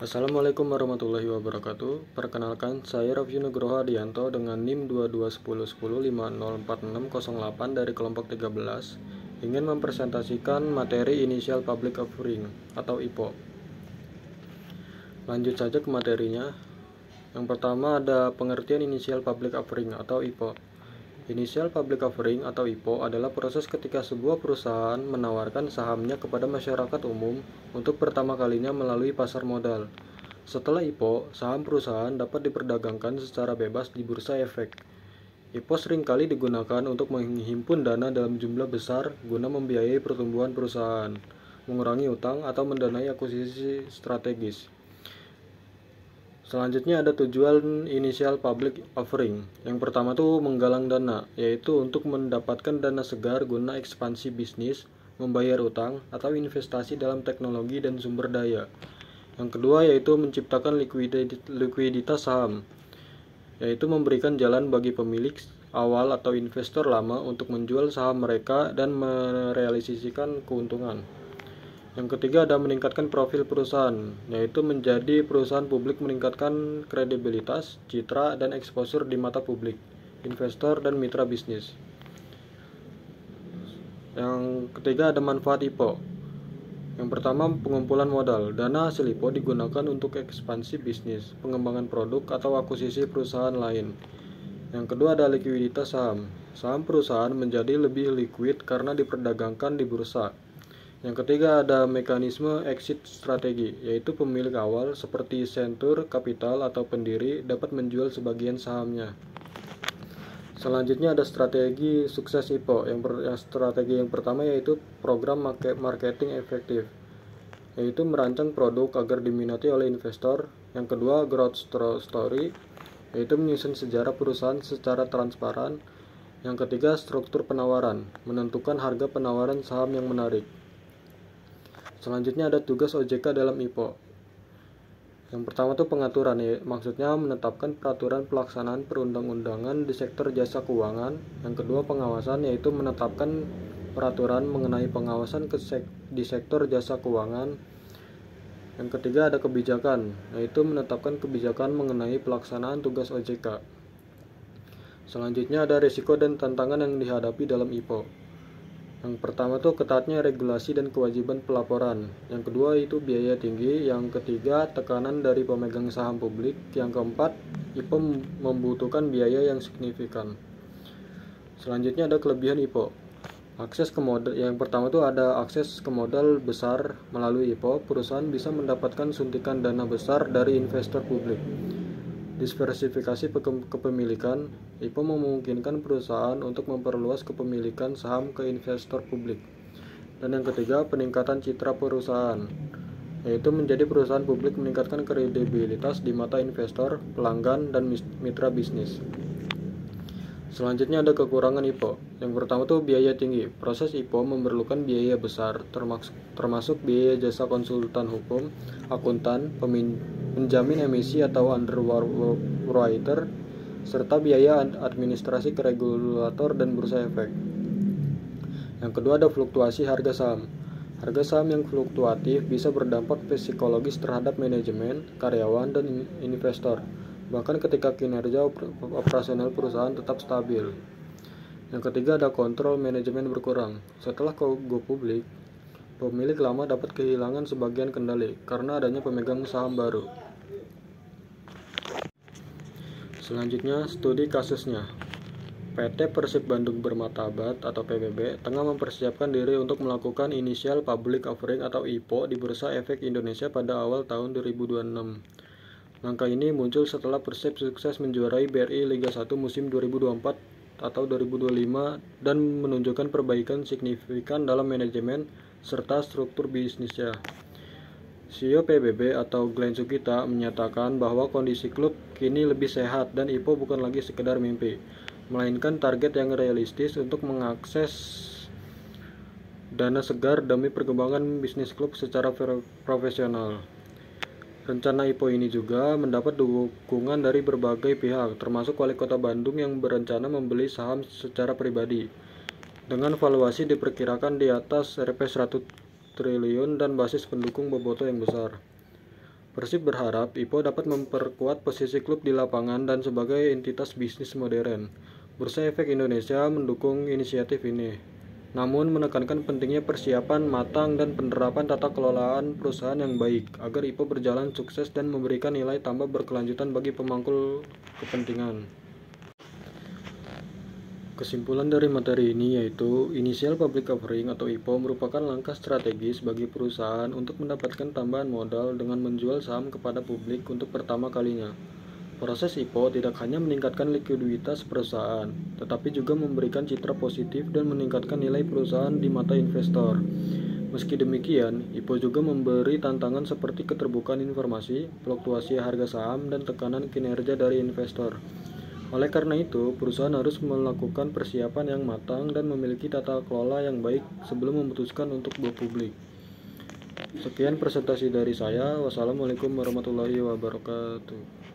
Assalamualaikum warahmatullahi wabarakatuh. Perkenalkan, saya Raffi Nugroho Adianto dengan NIM 221010504608 dari kelompok 13 ingin mempresentasikan materi Initial Public Offering atau IPO. Lanjut saja ke materinya. Yang pertama ada pengertian Initial Public Offering atau IPO. Initial Public Offering atau IPO adalah proses ketika sebuah perusahaan menawarkan sahamnya kepada masyarakat umum untuk pertama kalinya melalui pasar modal. Setelah IPO, saham perusahaan dapat diperdagangkan secara bebas di bursa efek. IPO seringkali digunakan untuk menghimpun dana dalam jumlah besar guna membiayai pertumbuhan perusahaan, mengurangi utang, atau mendanai akuisisi strategis. Selanjutnya ada tujuan Initial Public Offering. Yang pertama tuh menggalang dana, yaitu untuk mendapatkan dana segar guna ekspansi bisnis, membayar utang, atau investasi dalam teknologi dan sumber daya. Yang kedua yaitu menciptakan likuiditas saham, yaitu memberikan jalan bagi pemilik awal atau investor lama untuk menjual saham mereka dan merealisasikan keuntungan. Yang ketiga ada meningkatkan profil perusahaan, yaitu menjadi perusahaan publik meningkatkan kredibilitas, citra, dan exposure di mata publik, investor, dan mitra bisnis. Yang ketiga ada manfaat IPO. Yang pertama pengumpulan modal. Dana hasil IPO digunakan untuk ekspansi bisnis, pengembangan produk, atau akuisisi perusahaan lain. Yang kedua ada likuiditas saham. Saham perusahaan menjadi lebih liquid karena diperdagangkan di bursa. Yang ketiga ada mekanisme exit strategi, yaitu pemilik awal seperti Centur, Capital, atau pendiri dapat menjual sebagian sahamnya. Selanjutnya ada strategi sukses IPO. Strategi yang pertama yaitu program marketing efektif, yaitu merancang produk agar diminati oleh investor. Yang kedua growth story, yaitu menyusun sejarah perusahaan secara transparan. Yang ketiga struktur penawaran, menentukan harga penawaran saham yang menarik. Selanjutnya ada tugas OJK dalam IPO. Yang pertama itu pengaturan, maksudnya menetapkan peraturan pelaksanaan perundang-undangan di sektor jasa keuangan. Yang kedua pengawasan, yaitu menetapkan peraturan mengenai pengawasan di sektor jasa keuangan. Yang ketiga ada kebijakan, yaitu menetapkan kebijakan mengenai pelaksanaan tugas OJK. Selanjutnya ada risiko dan tantangan yang dihadapi dalam IPO. Yang pertama tuh ketatnya regulasi dan kewajiban pelaporan. Yang kedua itu biaya tinggi. Yang ketiga tekanan dari pemegang saham publik. Yang keempat IPO membutuhkan biaya yang signifikan. Selanjutnya ada kelebihan IPO. Akses ke modal. Yang pertama tuh ada akses ke modal besar melalui IPO. Perusahaan bisa mendapatkan suntikan dana besar dari investor publik. Diversifikasi kepemilikan. IPO memungkinkan perusahaan untuk memperluas kepemilikan saham ke investor publik. Dan yang ketiga, peningkatan citra perusahaan, yaitu menjadi perusahaan publik meningkatkan kredibilitas di mata investor, pelanggan, dan mitra bisnis. Selanjutnya ada kekurangan IPO. Yang pertama itu biaya tinggi. Proses IPO memerlukan biaya besar, termasuk biaya jasa konsultan hukum, akuntan, penjamin emisi atau underwriter, serta biaya administrasi ke regulator dan bursa efek. Yang kedua ada fluktuasi harga saham. Harga saham yang fluktuatif bisa berdampak psikologis terhadap manajemen, karyawan, dan investor, bahkan ketika kinerja operasional perusahaan tetap stabil. Yang ketiga ada kontrol manajemen berkurang. Setelah go publik, pemilik lama dapat kehilangan sebagian kendali karena adanya pemegang saham baru. Selanjutnya studi kasusnya. PT Persib Bandung Bermartabat atau PBB tengah mempersiapkan diri untuk melakukan Initial Public Offering atau IPO di Bursa Efek Indonesia pada awal tahun 2026. Langkah ini muncul setelah Persib sukses menjuarai BRI Liga 1 musim 2024 atau 2025 dan menunjukkan perbaikan signifikan dalam manajemen serta struktur bisnisnya. CEO PBB atau Glenn Sukita menyatakan bahwa kondisi klub kini lebih sehat dan IPO bukan lagi sekedar mimpi, melainkan target yang realistis untuk mengakses dana segar demi perkembangan bisnis klub secara profesional. Rencana IPO ini juga mendapat dukungan dari berbagai pihak, termasuk Wali Kota Bandung yang berencana membeli saham secara pribadi, dengan valuasi diperkirakan di atas Rp 100 triliun dan basis pendukung bobotoh yang besar. Persib berharap IPO dapat memperkuat posisi klub di lapangan dan sebagai entitas bisnis modern. Bursa Efek Indonesia mendukung inisiatif ini, namun menekankan pentingnya persiapan matang dan penerapan tata kelolaan perusahaan yang baik agar IPO berjalan sukses dan memberikan nilai tambah berkelanjutan bagi pemangku kepentingan. Kesimpulan dari materi ini yaitu Initial Public Offering atau IPO merupakan langkah strategis bagi perusahaan untuk mendapatkan tambahan modal dengan menjual saham kepada publik untuk pertama kalinya. Proses IPO tidak hanya meningkatkan likuiditas perusahaan, tetapi juga memberikan citra positif dan meningkatkan nilai perusahaan di mata investor. Meski demikian, IPO juga memberi tantangan seperti keterbukaan informasi, fluktuasi harga saham, dan tekanan kinerja dari investor. Oleh karena itu, perusahaan harus melakukan persiapan yang matang dan memiliki tata kelola yang baik sebelum memutuskan untuk go publik. Sekian presentasi dari saya. Wassalamualaikum warahmatullahi wabarakatuh.